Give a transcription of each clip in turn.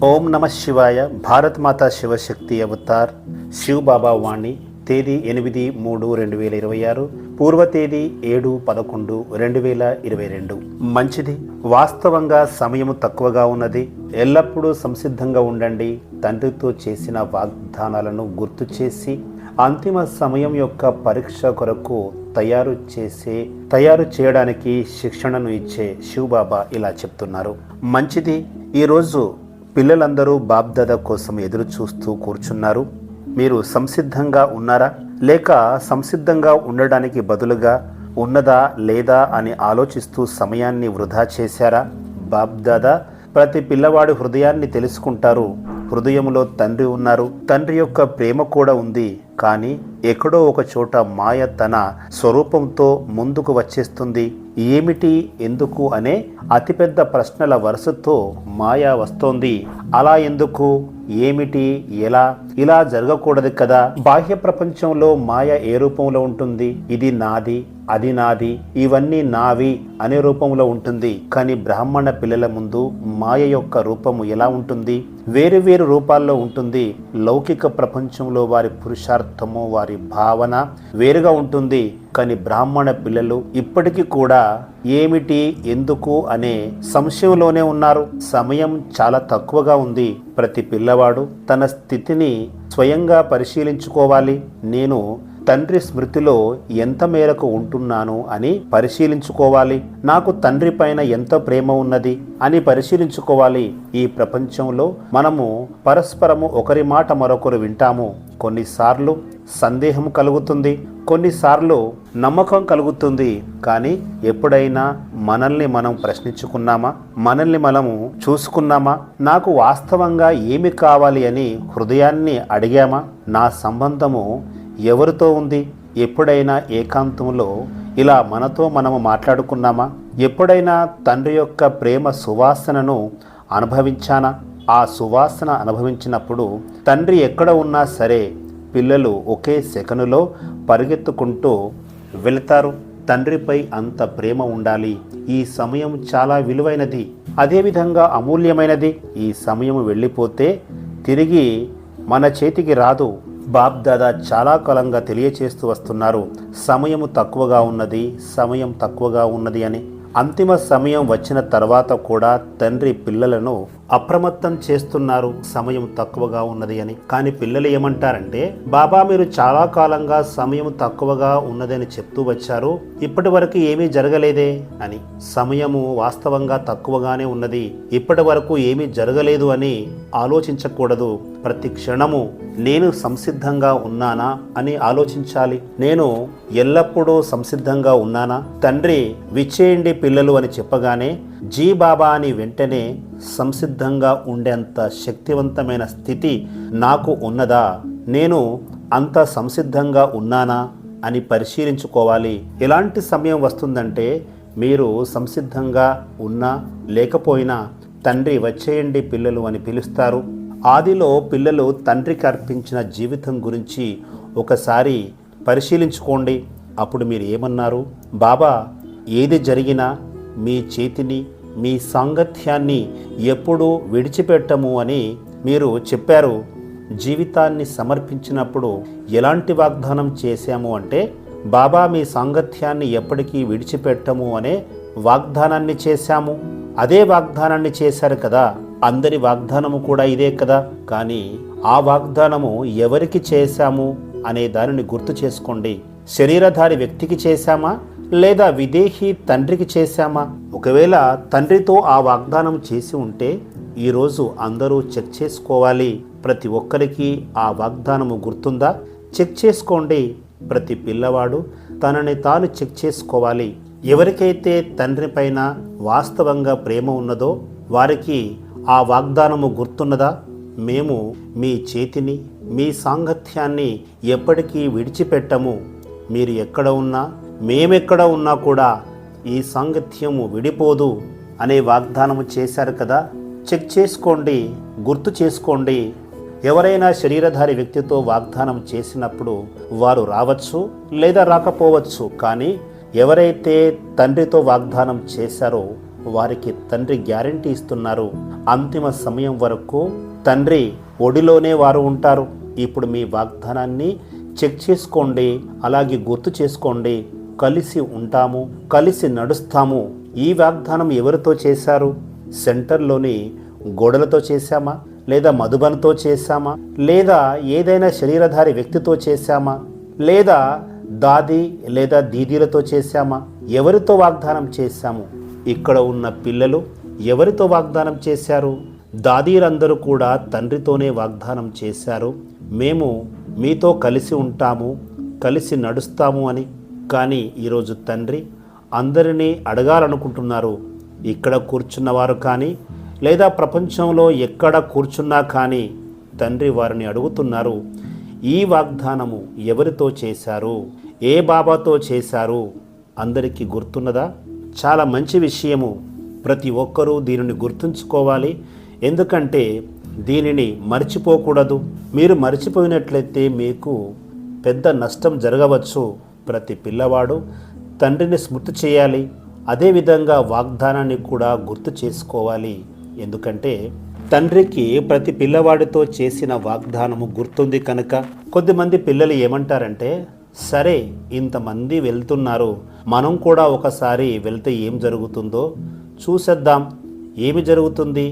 ఓం నమ శివాయ. భారత్ మాతా శివశక్తి అవతార్ శివ్ బాబా వాణి. తేదీ 8/3/2026, పూర్వ తేదీ 7/11/2022. మంచిది. వాస్తవంగా సమయం తక్కువగా ఉన్నది. ఎల్లప్పుడూ సంసిద్ధంగా ఉండండి. తండ్రితో చేసిన వాగ్దానాలను గుర్తు చేసి అంతిమ సమయం యొక్క పరీక్ష కొరకు తయారు చేయడానికి శిక్షణను ఇచ్చే శివ్ బాబా ఇలా చెప్తున్నారు. మంచిది. ఈరోజు పిల్లలందరూ బాబ్దాదా కోసం ఎదురు చూస్తూ కూర్చున్నారు. మీరు సంసిద్ధంగా ఉన్నారా, లేక సంసిద్ధంగా ఉండడానికి బదులుగా ఉన్నదా లేదా అని ఆలోచిస్తూ సమయాన్ని వృధా చేశారా? బాబ్దాదా ప్రతి పిల్లవాడి హృదయాన్ని తెలుసుకుంటారు. హృదయంలో తండ్రి ఉన్నారు. తండ్రి యొక్క ప్రేమ కూడా ఉంది. కానీ ఎక్కడో ఒక చోట మాయ తన స్వరూపంతో ముందుకు వచ్చేస్తుంది. ఏమిటి, ఎందుకు అనే అతిపెద్ద ప్రశ్నల వరుసతో మాయ వస్తోంది. అలా ఎందుకు, ఏమిటి, ఎలా? ఇలా జరగకూడదు కదా. బాహ్య ప్రపంచంలో మాయ ఏ రూపంలో ఉంటుంది? ఇది నాది, అది నాది, ఇవన్నీ నావి అనే రూపంలో ఉంటుంది. కానీ బ్రాహ్మణ పిల్లల ముందు మాయ యొక్క రూపము ఎలా ఉంటుంది? వేరు వేరు రూపాల్లో ఉంటుంది. లౌకిక ప్రపంచంలో వారి పురుషార్థము, వారి భావన వేరుగా ఉంటుంది. కానీ బ్రాహ్మణ పిల్లలు ఇప్పటికీ కూడా ఏమిటి, ఎందుకు అనే సంశయంలోనే ఉన్నారు. సమయం చాలా తక్కువగా ఉంది. ప్రతి పిల్లవాడు తన స్థితిని స్వయంగా పరిశీలించుకోవాలి. నేను తండ్రి స్మృతిలో ఎంత మేరకు ఉంటున్నాను అని పరిశీలించుకోవాలి. నాకు తండ్రి పైన ఎంత ప్రేమ ఉన్నది అని పరిశీలించుకోవాలి. ఈ ప్రపంచంలో మనము పరస్పరము ఒకరి మాట మరొకరు వింటాము. కొన్నిసార్లు సందేహం కలుగుతుంది, కొన్నిసార్లు నమ్మకం కలుగుతుంది. కానీ ఎప్పుడైనా మనల్ని మనం ప్రశ్నించుకున్నామా? మనల్ని మనము చూసుకున్నామా? నాకు వాస్తవంగా ఏమి కావాలి అని హృదయాన్ని అడిగామా? నా సంబంధము ఎవరితో ఉంది? ఎప్పుడైనా ఏకాంతంలో ఇలా మనతో మనము మాట్లాడుకున్నామా? ఎప్పుడైనా తండ్రి యొక్క ప్రేమ సువాసనను అనుభవించానా? ఆ సువాసన అనుభవించినప్పుడు తండ్రి ఎక్కడ ఉన్నా సరే పిల్లలు ఒకే సెకనులో పరిగెత్తుకుంటూ వెళతారు. తండ్రిపై అంత ప్రేమ ఉండాలి. ఈ సమయం చాలా విలువైనది, అదేవిధంగా అమూల్యమైనది. ఈ సమయం వెళ్ళిపోతే తిరిగి మన చేతికి రాదు. బాబ్దాదా చాలా కాలంగా తెలియచేస్తూ వస్తున్నారు, సమయము తక్కువగా ఉన్నది అని. అంతిమ సమయం వచ్చిన తర్వాత కూడా తండ్రి పిల్లలను అప్రమత్తం చేస్తున్నారు, సమయం తక్కువగా ఉన్నది అని. కానీ పిల్లలు ఏమంటారంటే, బాబా మీరు చాలా కాలంగా సమయం తక్కువగా ఉన్నదని చెప్తూ వచ్చారు, ఇప్పటి వరకు ఏమీ జరగలేదే అని. సమయము వాస్తవంగా తక్కువగానే ఉన్నది, ఇప్పటి వరకు ఏమీ జరగలేదు అని ఆలోచించకూడదు. ప్రతి క్షణము నేను సంసిద్ధంగా ఉన్నానా అని ఆలోచించాలి. నేను ఎల్లప్పుడూ సంసిద్ధంగా ఉన్నానా? తండ్రి విచ్చేయండి పిల్లలు అని చెప్పగానే జీ బాబా అని వెంటనే సంసిద్ధంగా ఉండేంత శక్తివంతమైన స్థితి నాకు ఉన్నదా? నేను అంత సంసిద్ధంగా ఉన్నానా అని పరిశీలించుకోవాలి. ఎలాంటి సమయం వస్తుందంటే, మీరు సంసిద్ధంగా ఉన్నా లేకపోయినా తండ్రి వచ్చేయండి పిల్లలు అని పిలుస్తారు. ఆదిలో పిల్లలు తండ్రికి అర్పించిన జీవితం గురించి ఒకసారి పరిశీలించుకోండి. అప్పుడు మీరు ఏమన్నారు? బాబా ఏది జరిగినా మీ చేతిని, మీ సాంగత్యాన్ని ఎప్పుడూ విడిచిపెట్టము అని మీరు చెప్పారు. జీవితాన్ని సమర్పించినప్పుడు ఎలాంటి వాగ్దానం చేశాము అంటే, బాబా మీ సాంగత్యాన్ని ఎప్పటికీ విడిచిపెట్టము అనే వాగ్దానాన్ని చేశాము. అదే వాగ్దానాన్ని చేశారు కదా. అందరి వాగ్దానము కూడా ఇదే కదా. కానీ ఆ వాగ్దానము ఎవరికి చేశాము అనే దానిని గుర్తు చేసుకోండి. శరీరధారి వ్యక్తికి చేశామా, లేదా విదేహీ తండ్రికి చేశామా? ఒకవేళ తండ్రితో ఆ వాగ్దానం చేసి ఉంటే ఈరోజు అందరూ చెక్ చేసుకోవాలి. ప్రతి ఒక్కరికి ఆ వాగ్దానము గుర్తుందా? చెక్ చేసుకోండి. ప్రతి పిల్లవాడు తనని తాను చెక్ చేసుకోవాలి. ఎవరికైతే తండ్రి పైన వాస్తవంగా ప్రేమ ఉన్నదో వారికి ఆ వాగ్దానము గుర్తున్నదా? మేము మీ చేతిని, మీ సాంగత్యాన్ని ఎప్పటికీ విడిచిపెట్టము. మీరు ఎక్కడ ఉన్నా, మేమెక్కడ ఉన్నా కూడా ఈ సాంగత్యము విడిపోదు అనే వాగ్దానము చేశారు కదా. చెక్ చేసుకోండి, గుర్తు చేసుకోండి. ఎవరైనా శరీరధారి వ్యక్తితో వాగ్దానం చేసినప్పుడు వారు రావచ్చు లేదా రాకపోవచ్చు. కానీ ఎవరైతే తండ్రితో వాగ్దానం చేశారో వారికి తండ్రి గ్యారెంటీ ఇస్తున్నారు. అంతిమ సమయం వరకు తండ్రి ఒడిలోనే వారు ఉంటారు. ఇప్పుడు మీ వాగ్దానాన్ని చెక్ చేసుకోండి, అలాగే గుర్తు చేసుకోండి. కలిసి ఉంటాము, కలిసి నడుస్తాము. ఈ వాగ్దానం ఎవరితో చేశారు? సెంటర్లోని గోడలతో చేశామా, లేదా మధుబన్తో చేశామా, లేదా ఏదైనా శరీరధారి వ్యక్తితో చేశామా, లేదా దాది లేదా దీదీలతో చేశామా? ఎవరితో వాగ్దానం చేశాము? ఇక్కడ ఉన్న పిల్లలు ఎవరితో వాగ్దానం చేశారు? దాదీలందరూ కూడా తండ్రితోనే వాగ్దానం చేశారు, మేము మీతో కలిసి ఉంటాము, కలిసి నడుస్తాము అని. కానీ ఈరోజు తండ్రి అందరినీ అడగాలనుకుంటున్నారు. ఇక్కడ కూర్చున్నవారు కానీ, లేదా ప్రపంచంలో ఎక్కడ కూర్చున్నా కానీ తండ్రి వారిని అడుగుతున్నారు, ఈ వాగ్దానము ఎవరితో చేశారు? ఏ బాబాతో చేశారు? అందరికీ గుర్తున్నదా? చాలా మంచి విషయము. ప్రతి ఒక్కరూ దీనిని గుర్తుంచుకోవాలి. ఎందుకంటే దీనిని మర్చిపోకూడదు. మీరు మర్చిపోయినట్లయితే మీకు పెద్ద నష్టం జరగవచ్చు. ప్రతి పిల్లవాడు తండ్రిని స్మృతి చేయాలి. అదేవిధంగా వాగ్దానాన్ని కూడా గుర్తు చేసుకోవాలి. ఎందుకంటే తండ్రికి ప్రతి పిల్లవాడితో చేసిన వాగ్దానము గుర్తుంది కనుక. కొద్దిమంది పిల్లలు ఏమంటారంటే, సరే ఇంతమంది వెళ్తున్నారు, మనం కూడా ఒకసారి వెళ్తే ఏం జరుగుతుందో చూసేద్దాం. ఏమి జరుగుతుంది?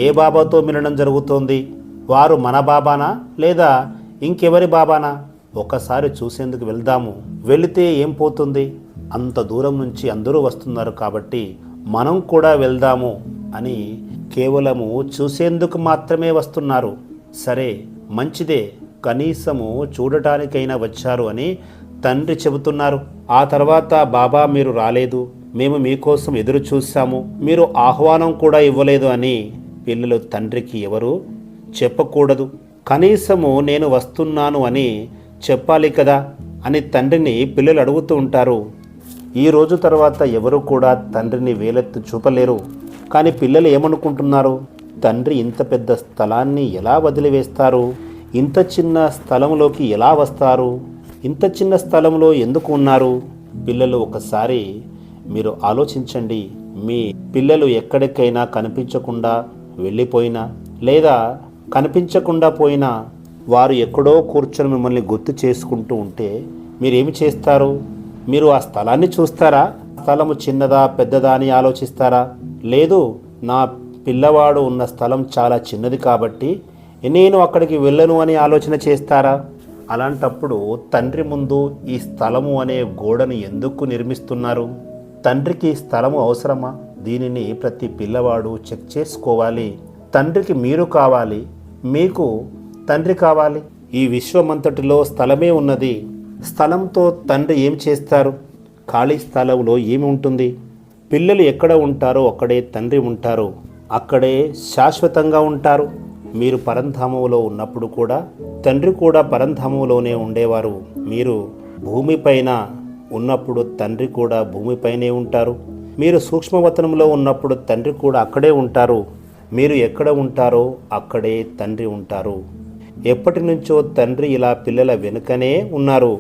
ఏ బాబాతో మిలనం జరుగుతోంది? వారు మన బాబానా లేదా ఇంకెవరి బాబానా? ఒకసారి చూసేందుకు వెళ్దాము. వెళితే ఏం పోతుంది? అంత దూరం నుంచి అందరూ వస్తున్నారు కాబట్టి మనం కూడా వెళ్దాము అని కేవలము చూసేందుకు మాత్రమే వస్తున్నారు. సరే మంచిదే, కనీసము చూడటానికైనా వచ్చారు అని తండ్రి చెబుతున్నారు. ఆ తర్వాత బాబా మీరు రాలేదు, మేము మీకోసం ఎదురు చూసాము, మీరు ఆహ్వానం కూడా ఇవ్వలేదు అని పిల్లలు తండ్రికి ఎవరు చెప్పకూడదు. కనీసము నేను వస్తున్నాను అని చెప్పాలి కదా అని తండ్రిని పిల్లలు అడుగుతూ ఉంటారు. ఈ రోజు తర్వాత ఎవరు కూడా తండ్రిని వేలెత్తి చూపలేరు. కానీ పిల్లలు ఏమనుకుంటున్నారు? తండ్రి ఇంత పెద్ద స్థలాన్ని ఎలా వదిలివేస్తారు? ఇంత చిన్న స్థలంలోకి ఎలా వస్తారు? ఇంత చిన్న స్థలంలో ఎందుకు ఉన్నారు? పిల్లలు ఒకసారి మీరు ఆలోచించండి. మీ పిల్లలు ఎక్కడికైనా కనిపించకుండా వెళ్ళిపోయినా, లేదా కనిపించకుండా పోయినా, వారు ఎక్కడో కూర్చొని మిమ్మల్ని గుర్తు చేసుకుంటూ ఉంటే మీరేమి చేస్తారు? మీరు ఆ స్థలాన్ని చూస్తారా? స్థలము చిన్నదా పెద్దదా అని ఆలోచిస్తారా? లేదు, నా పిల్లవాడు ఉన్న స్థలం చాలా చిన్నది కాబట్టి నేను అక్కడికి వెళ్ళను అని ఆలోచన చేస్తారా? అలాంటప్పుడు తండ్రి ముందు ఈ స్థలము అనే గోడను ఎందుకు నిర్మిస్తున్నారు? తండ్రికి స్థలము అవసరమా? దీనిని ప్రతి పిల్లవాడు చెక్ చేసుకోవాలి. తండ్రికి మీరు కావాలి, మీకు తండ్రి కావాలి. ఈ విశ్వమంతటిలో స్థలమే ఉన్నది. స్థలంతో తండ్రి ఏం చేస్తారు? ఖాళీ స్థలంలో ఏమి ఉంటుంది? పిల్లలు ఎక్కడ ఉంటారో అక్కడే తండ్రి ఉంటారు, అక్కడే శాశ్వతంగా ఉంటారు. మీరు పరంధామంలో ఉన్నప్పుడు కూడా తండ్రి కూడా పరంధామంలోనే ఉండేవారు. మీరు భూమిపైన ఉన్నప్పుడు తండ్రి కూడా భూమిపైనే ఉంటారు. మీరు సూక్ష్మవతనంలో ఉన్నప్పుడు తండ్రి కూడా అక్కడే ఉంటారు. మీరు ఎక్కడ ఉంటారో అక్కడే తండ్రి ఉంటారు. ఎప్పటి నుంచో తండ్రి ఇలా పిల్లల వెనుకనే ఉన్నారు.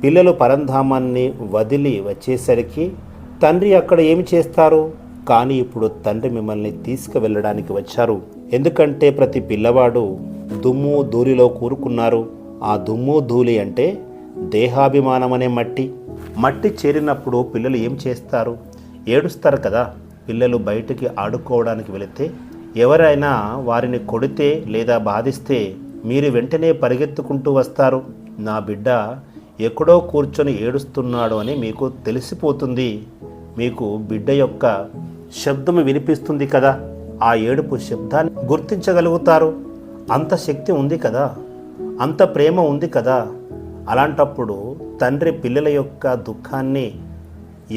పిల్లలు పరంధామాన్ని వదిలి వచ్చేసరికి తండ్రి అక్కడ ఏమి చేస్తారు? కానీ ఇప్పుడు తండ్రి మిమ్మల్ని తీసుకువెళ్ళడానికి వచ్చారు. ఎందుకంటే ప్రతి పిల్లవాడు దుమ్ము ధూళిలో కూరుకున్నారు. ఆ దుమ్ము ధూళి అంటే దేహాభిమానం అనే మట్టి చేరినప్పుడు పిల్లలు ఏం చేస్తారు? ఏడుస్తారు కదా. పిల్లలు బయటికి ఆడుకోవడానికి వెళితే ఎవరైనా వారిని కొడితే లేదా బాధిస్తే మీరు వెంటనే పరిగెత్తుకుంటూ వస్తారు. నా బిడ్డ ఎక్కడో కూర్చొని ఏడుస్తున్నాడు అని మీకు తెలిసిపోతుంది. మీకు బిడ్డ యొక్క శబ్దం వినిపిస్తుంది కదా, ఆ ఏడుపు శబ్దాన్ని గుర్తించగలుగుతారు. అంత శక్తి ఉంది కదా, అంత ప్రేమ ఉంది కదా. అలాంటప్పుడు తండ్రి పిల్లల యొక్క దుఃఖాన్ని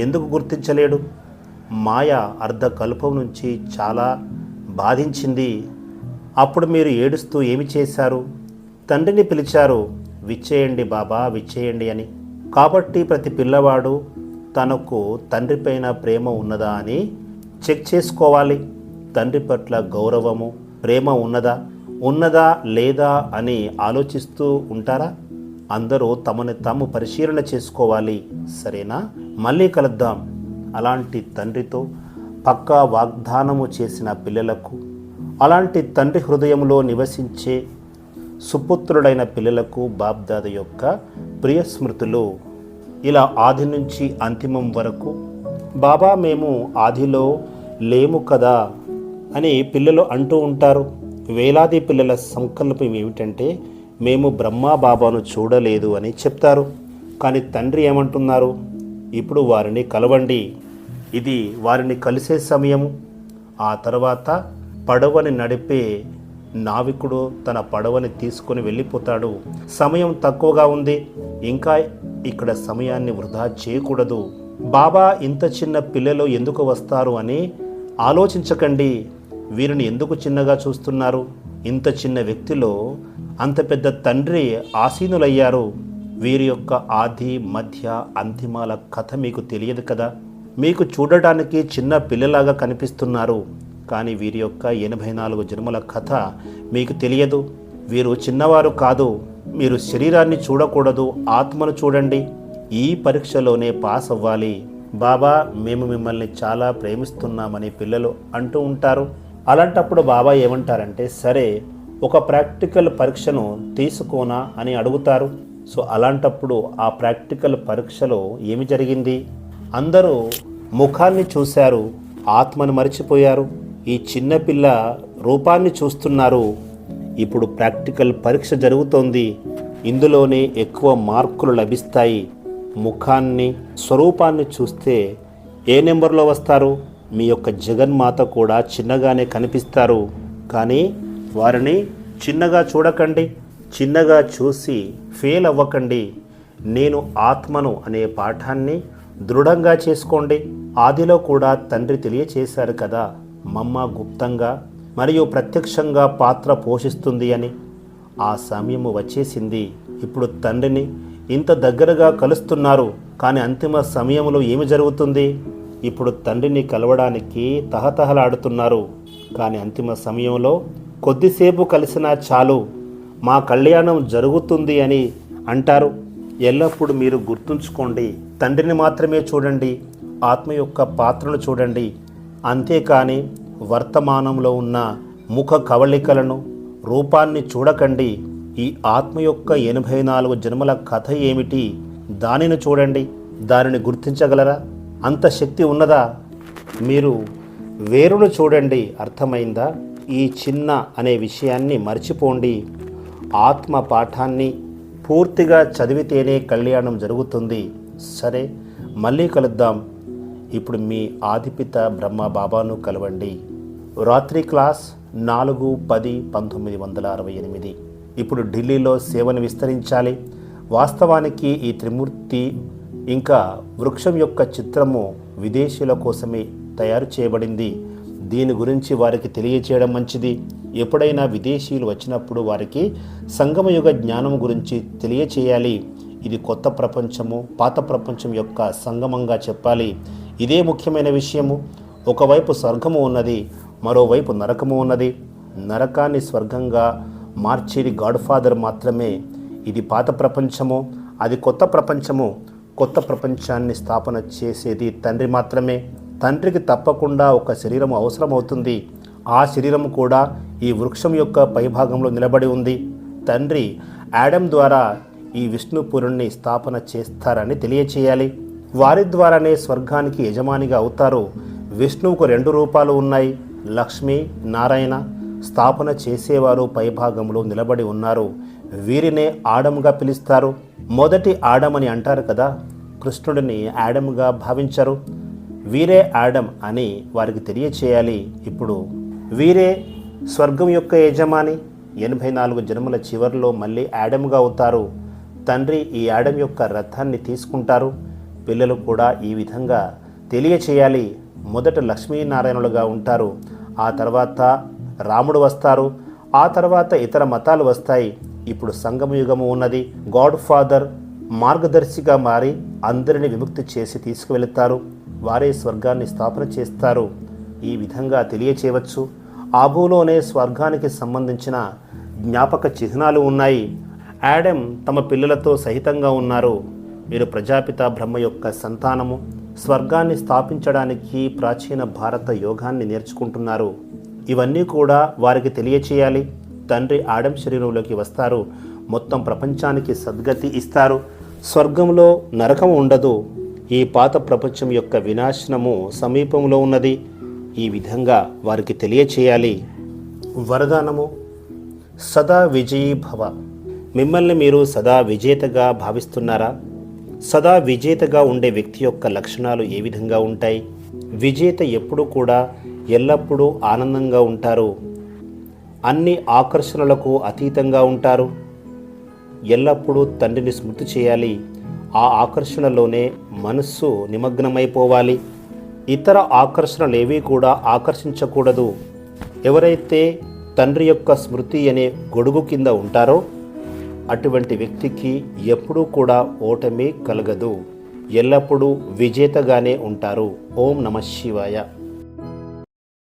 ఎందుకు గుర్తించలేడు? మాయ అర్ధకల్పం నుంచి చాలా బాధించింది. అప్పుడు మీరు ఏడుస్తూ ఏమి చేశారు? తండ్రిని పిలిచారు, విచ్చేయండి బాబా, విచ్చేయండి అని. కాబట్టి ప్రతి పిల్లవాడు తనకు తండ్రిపైన ప్రేమ ఉన్నదా అని చెక్ చేసుకోవాలి. తండ్రి పట్ల గౌరవము, ప్రేమ ఉన్నదా లేదా అని ఆలోచిస్తూ ఉంటారా? అందరూ తమని తాము పరిశీలన చేసుకోవాలి. సరేనా? మళ్ళీ కలుద్దాం అలాంటి తండ్రితో, పక్కా వాగ్దానము చేసిన పిల్లలకు, అలాంటి తండ్రి హృదయంలో నివసించే సుపుత్రుడైన పిల్లలకు బాబ్దాద యొక్క ప్రియ స్మృతులు. ఇలా ఆది నుంచి అంతిమం వరకు బాబా మేము ఆదిలో లేము కదా అని పిల్లలు అంటూ ఉంటారు. వేలాది పిల్లల సంకల్పం ఏమిటంటే మేము బ్రహ్మా బాబాను చూడలేదు అని చెప్తారు. కానీ తండ్రి ఏమంటున్నారు? ఇప్పుడు వారిని కలవండి, ఇది వారిని కలిసే సమయము. ఆ తర్వాత పడవని నడిపే నావికుడు తన పడవని తీసుకొని వెళ్ళిపోతాడు. సమయం తక్కువగా ఉంది, ఇంకా ఇక్కడ సమయాన్ని వృధా చేయకూడదు. బాబా ఇంత చిన్న పిల్లలు ఎందుకు వస్తారు అని ఆలోచించకండి. వీరిని ఎందుకు చిన్నగా చూస్తున్నారు? ఇంత చిన్న వ్యక్తిలో అంత పెద్ద తండ్రి ఆసీనులయ్యారు. వీరి యొక్క ఆది మధ్య అంతిమాల కథ మీకు తెలియదు కదా. మీకు చూడడానికి చిన్న పిల్లలాగా కనిపిస్తున్నారు, కానీ వీరి యొక్క 84 జన్మల కథ మీకు తెలియదు. వీరు చిన్నవారు కాదు. మీరు శరీరాన్ని చూడకూడదు, ఆత్మను చూడండి. ఈ పరీక్షలోనే పాస్ అవ్వాలి. బాబా మేము మిమ్మల్ని చాలా ప్రేమిస్తున్నామని పిల్లలు అంటూ ఉంటారు. అలాంటప్పుడు బాబా ఏమంటారంటే, సరే ఒక ప్రాక్టికల్ పరీక్షను తీసుకోనా అని అడుగుతారు. సో అలాంటప్పుడు ఆ ప్రాక్టికల్ పరీక్షలో ఏమి జరిగింది? అందరూ ముఖాన్ని చూశారు, ఆత్మను మర్చిపోయారు. ఈ చిన్నపిల్ల రూపాన్ని చూస్తున్నారు. ఇప్పుడు ప్రాక్టికల్ పరీక్ష జరుగుతోంది. ఇందులోనే ఎక్కువ మార్కులు లభిస్తాయి. ముఖాన్ని, స్వరూపాన్ని చూస్తే ఏ నెంబర్లో వస్తారు? మీ యొక్క జగన్మాత కూడా చిన్నగానే కనిపిస్తారు. కానీ వారిని చిన్నగా చూడకండి. చిన్నగా చూసి ఫెయిల్ అవ్వకండి. నేను ఆత్మను అనే పాఠాన్ని దృఢంగా చేసుకోండి. ఆదిలో కూడా తండ్రి తెలియచేశారు కదా, మమ్మ గుప్తంగా మరియు ప్రత్యక్షంగా పాత్ర పోషిస్తుంది అని. ఆ సమయము వచ్చేసింది. ఇప్పుడు తండ్రిని ఇంత దగ్గరగా కలుస్తున్నారు, కానీ అంతిమ సమయంలో ఏమి జరుగుతుంది? ఇప్పుడు తండ్రిని కలవడానికి తహతహలాడుతున్నారు, కానీ అంతిమ సమయంలో కొద్దిసేపు కలిసినా చాలు, మా కళ్యాణం జరుగుతుంది అని అంటారు. ఎల్లప్పుడూ మీరు గుర్తుంచుకోండి, తండ్రిని మాత్రమే చూడండి, ఆత్మ యొక్క పాత్రను చూడండి. అంతేకాని వర్తమానంలో ఉన్న ముఖ కవళికలను, రూపాన్ని చూడకండి. ఈ ఆత్మ యొక్క 84 జన్మల కథ ఏమిటి? దానిని చూడండి. దానిని గుర్తించగలరా? అంత శక్తి ఉన్నదా? మీరు వేరును చూడండి. అర్థమైందా? ఈ చిన్న అనే విషయాన్ని మర్చిపోండి. ఆత్మ పాఠాన్ని పూర్తిగా చదివితేనే కళ్యాణం జరుగుతుంది. సరే, మళ్ళీ కలుద్దాం. ఇప్పుడు మీ ఆదిపిత బ్రహ్మ బాబాను కలవండి. రాత్రి క్లాస్ 4/10/1968. ఇప్పుడు ఢిల్లీలో సేవను విస్తరించాలి. వాస్తవానికి ఈ త్రిమూర్తి ఇంకా వృక్షం యొక్క చిత్రము విదేశీయుల కోసమే తయారు చేయబడింది. దీని గురించి వారికి తెలియచేయడం మంచిది. ఎప్పుడైనా విదేశీయులు వచ్చినప్పుడు వారికి సంగమయుగ జ్ఞానం గురించి తెలియచేయాలి. ఇది కొత్త ప్రపంచము, పాత ప్రపంచం యొక్క సంగమంగా చెప్పాలి. ఇదే ముఖ్యమైన విషయము. ఒకవైపు స్వర్గము ఉన్నది, మరోవైపు నరకము ఉన్నది. నరకాన్ని స్వర్గంగా మార్చేది గాడ్ ఫాదర్ మాత్రమే. ఇది పాత ప్రపంచము, అది కొత్త ప్రపంచము. కొత్త ప్రపంచాన్ని స్థాపన చేసేది తండ్రి మాత్రమే. తండ్రికి తప్పకుండా ఒక శరీరం అవసరమవుతుంది. ఆ శరీరం కూడా ఈ వృక్షం యొక్క పైభాగంలో నిలబడి ఉంది. తండ్రి యాడమ్ ద్వారా ఈ విష్ణుపురుణ్ణి స్థాపన చేస్తారని తెలియచేయాలి. వారి ద్వారానే స్వర్గానికి యజమానిగా అవుతారు. విష్ణువుకు 2 రూపాలు ఉన్నాయి, లక్ష్మి, నారాయణ. స్థాపన చేసేవారు పైభాగంలో నిలబడి ఉన్నారు. వీరినే ఆడమ్గా పిలుస్తారు. మొదటి ఆడమ్ అని అంటారు కదా. కృష్ణుడిని ఆడమ్గా భావించరు. వీరే ఆడమ్ అని వారికి తెలియచేయాలి. ఇప్పుడు వీరే స్వర్గం యొక్క యజమాని. 84 జన్మల చివరిలో మళ్ళీ ఆడమ్గా అవుతారు. తండ్రి ఈ ఆడమ్ యొక్క రథాన్ని తీసుకుంటారు. పిల్లలు కూడా ఈ విధంగా తెలియచేయాలి. మొదట లక్ష్మీనారాయణులుగా ఉంటారు, ఆ తర్వాత రాముడు వస్తారు, ఆ తర్వాత ఇతర మతాలు వస్తాయి. ఇప్పుడు సంగమయుగము ఉన్నది. గాడ్ ఫాదర్ మార్గదర్శిగా మారి అందరిని విముక్తి చేసి తీసుకువెళుతారు. వారే స్వర్గాన్ని స్థాపన చేస్తారు. ఈ విధంగా తెలియచేయవచ్చు. ఆబులోనే స్వర్గానికి సంబంధించిన జ్ఞాపక చిహ్నాలు ఉన్నాయి. యాడమ్ తమ పిల్లలతో సహితంగా ఉన్నారు. మీరు ప్రజాపిత బ్రహ్మ యొక్క సంతానము. స్వర్గాన్ని స్థాపించడానికి ప్రాచీన భారత యోగాన్ని నేర్చుకుంటున్నారు. ఇవన్నీ కూడా వారికి తెలియచేయాలి. తండ్రి ఆడమ్ శరీరంలోకి వస్తారు, మొత్తం ప్రపంచానికి సద్గతి ఇస్తారు. స్వర్గంలో నరకం ఉండదు. ఈ పాత ప్రపంచం యొక్క వినాశనము సమీపంలో ఉన్నది. ఈ విధంగా వారికి తెలియచేయాలి. వరదానము: సదా విజయీ భవ. మిమ్మల్ని మీరు సదా విజేతగా భావిస్తున్నారా? సదా విజేతగా ఉండే వ్యక్తి యొక్క లక్షణాలు ఏ విధంగా ఉంటాయి? విజేత ఎప్పుడూ కూడా ఎల్లప్పుడూ ఆనందంగా ఉంటారు. అన్ని ఆకర్షణలకు అతీతంగా ఉంటారు. ఎల్లప్పుడూ తండ్రిని స్మృతి చేయాలి. ఆ ఆకర్షణలోనే మనస్సు నిమగ్నమైపోవాలి. ఇతర ఆకర్షణలేవీ కూడా ఆకర్షించకూడదు. ఎవరైతే తండ్రి యొక్క స్మృతి అనే గొడుగు కింద ఉంటారో అటువంటి వ్యక్తికి ఎప్పుడూ కూడా ఓటమి కలగదు. ఎల్లప్పుడూ విజేతగానే ఉంటారు. ఓం నమః శివాయ.